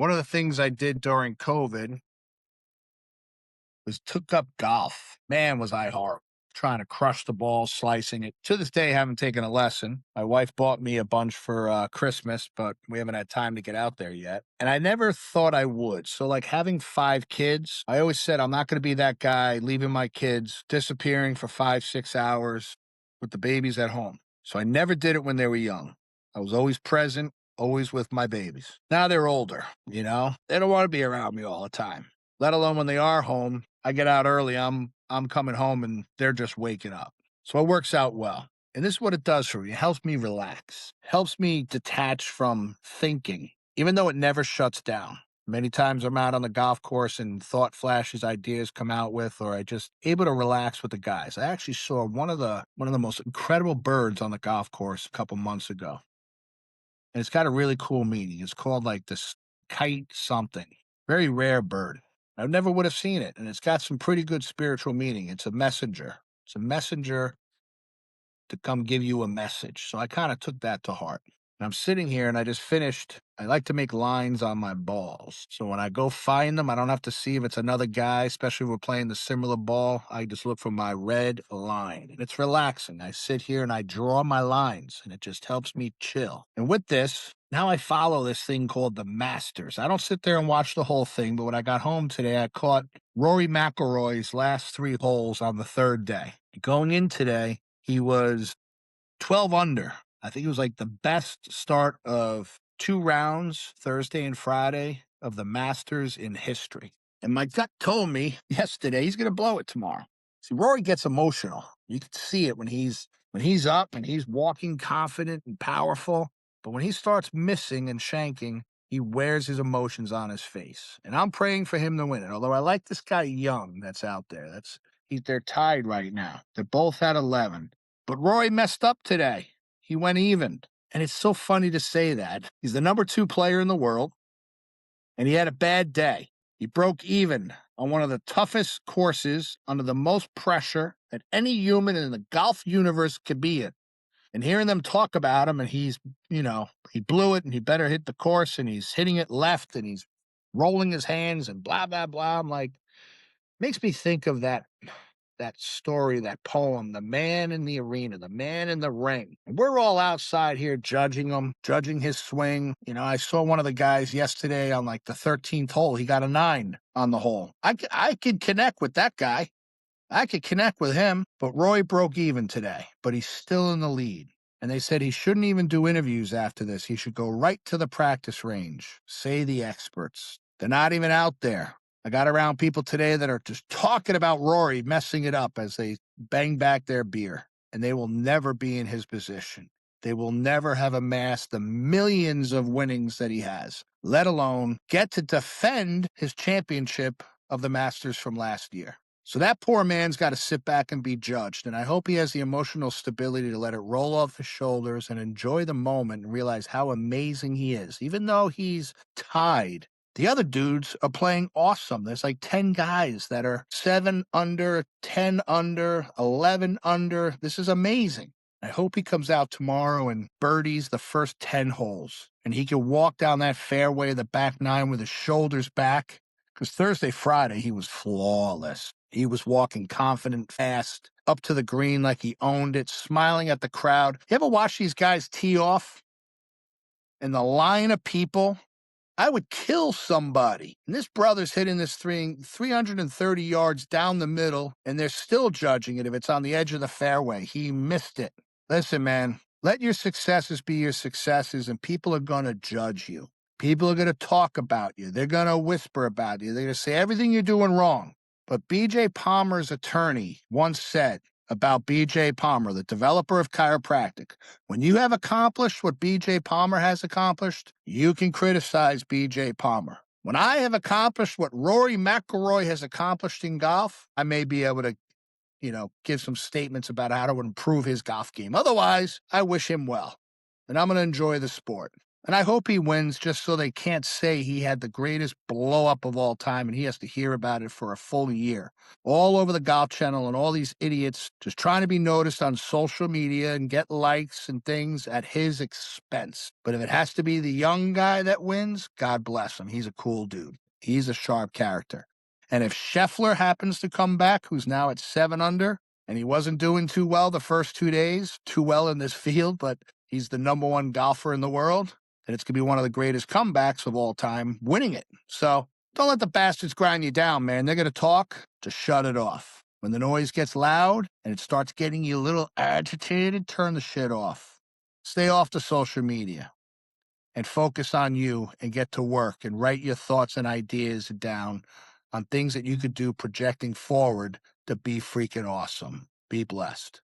One of the things I did during COVID was took up golf. Man, was I horrible. Trying to crush the ball, slicing it. To this day, I haven't taken a lesson. My wife bought me a bunch for Christmas, but we haven't had time to get out there yet. And I never thought I would. So, like having 5 kids, I always said I'm not going to be that guy leaving my kids, disappearing for 5, 6 hours with the babies at home. So I never did it when they were young. I was always present, always with my babies. Now they're older, they don't want to be around me all the time, let alone when they are home. I get out early. I'm coming home and they're just waking up. So it works out well. And this is what it does for me. It helps me relax, helps me detach from thinking, even though it never shuts down. Many times I'm out on the golf course and thought flashes, ideas come out with, or I just able to relax with the guys. I actually saw one of the most incredible birds on the golf course a couple months ago. And it's got a really cool meaning. It's called like this kite something. Very rare bird. I never would have seen it. And it's got some pretty good spiritual meaning. It's a messenger. It's a messenger to come give you a message. So I kind of took that to heart. And I'm sitting here and I just finished. I like to make lines on my balls. So when I go find them, I don't have to see if it's another guy, especially if we're playing the similar ball. I just look for my red line. And it's relaxing. I sit here and I draw my lines and it just helps me chill. And with this, now I follow this thing called the Masters. I don't sit there and watch the whole thing, but when I got home today, I caught Rory McIlroy's last 3 holes on the third day. Going in today, he was 12 under. I think it was like the best start of 2 rounds, Thursday and Friday, of the Masters in history. And my gut told me yesterday he's going to blow it tomorrow. See, Rory gets emotional. You can see it when he's up and he's walking confident and powerful. But when he starts missing and shanking, he wears his emotions on his face. And I'm praying for him to win it. Although I like this guy Young that's out there. They're tied right now. They're both at 11. But Rory messed up today. He went even. And it's so funny to say that. He's the number 2 player in the world, and he had a bad day. He broke even on one of the toughest courses under the most pressure that any human in the golf universe could be in. And hearing them talk about him, and he blew it, and he better hit the course, and he's hitting it left, and he's rolling his hands, and blah, blah, blah. I'm like, makes me think of that story, that poem, the man in the arena, the man in the ring. And we're all outside here judging him, judging his swing. I saw one of the guys yesterday on like the 13th hole. He got a 9 on the hole. I could connect with that guy. I could connect with him, but Roy broke even today, but he's still in the lead. And they said he shouldn't even do interviews after this. He should go right to the practice range, say the experts. They're not even out there. I got around people today that are just talking about Rory messing it up as they bang back their beer, and they will never be in his position. They will never have amassed the millions of winnings that he has, let alone get to defend his championship of the Masters from last year. So that poor man's got to sit back and be judged, and I hope he has the emotional stability to let it roll off his shoulders and enjoy the moment and realize how amazing he is, even though he's tied. The other dudes are playing awesome. There's like 10 guys that are 7 under, 10 under, 11 under. This is amazing. I hope he comes out tomorrow and birdies the first 10 holes. And he can walk down that fairway, the back 9, with his shoulders back. Because Thursday, Friday, he was flawless. He was walking confident, fast, up to the green like he owned it, smiling at the crowd. You ever watch these guys tee off? And the line of people, I would kill somebody. And this brother's hitting this 330 yards down the middle, and they're still judging it if it's on the edge of the fairway. He missed it. Listen, man, let your successes be your successes, and people are going to judge you. People are going to talk about you. They're going to whisper about you. They're going to say everything you're doing wrong. But B.J. Palmer's attorney once said about B.J. Palmer, the developer of chiropractic, when you have accomplished what B.J. Palmer has accomplished, you can criticize B.J. Palmer. When I have accomplished what Rory McIlroy has accomplished in golf, I may be able to, give some statements about how to improve his golf game. Otherwise, I wish him well. And I'm going to enjoy the sport. And I hope he wins just so they can't say he had the greatest blow up of all time and he has to hear about it for a full year. All over the Golf Channel and all these idiots just trying to be noticed on social media and get likes and things at his expense. But if it has to be the young guy that wins, God bless him. He's a cool dude. He's a sharp character. And if Scheffler happens to come back, who's now at 7 under, and he wasn't doing too well the first 2 days, too well in this field, but he's the number one golfer in the world, and it's going to be one of the greatest comebacks of all time, winning it. So don't let the bastards grind you down, man. They're going to talk, just shut it off. When the noise gets loud and it starts getting you a little agitated, turn the shit off. Stay off the social media and focus on you and get to work and write your thoughts and ideas down on things that you could do projecting forward to be freaking awesome. Be blessed.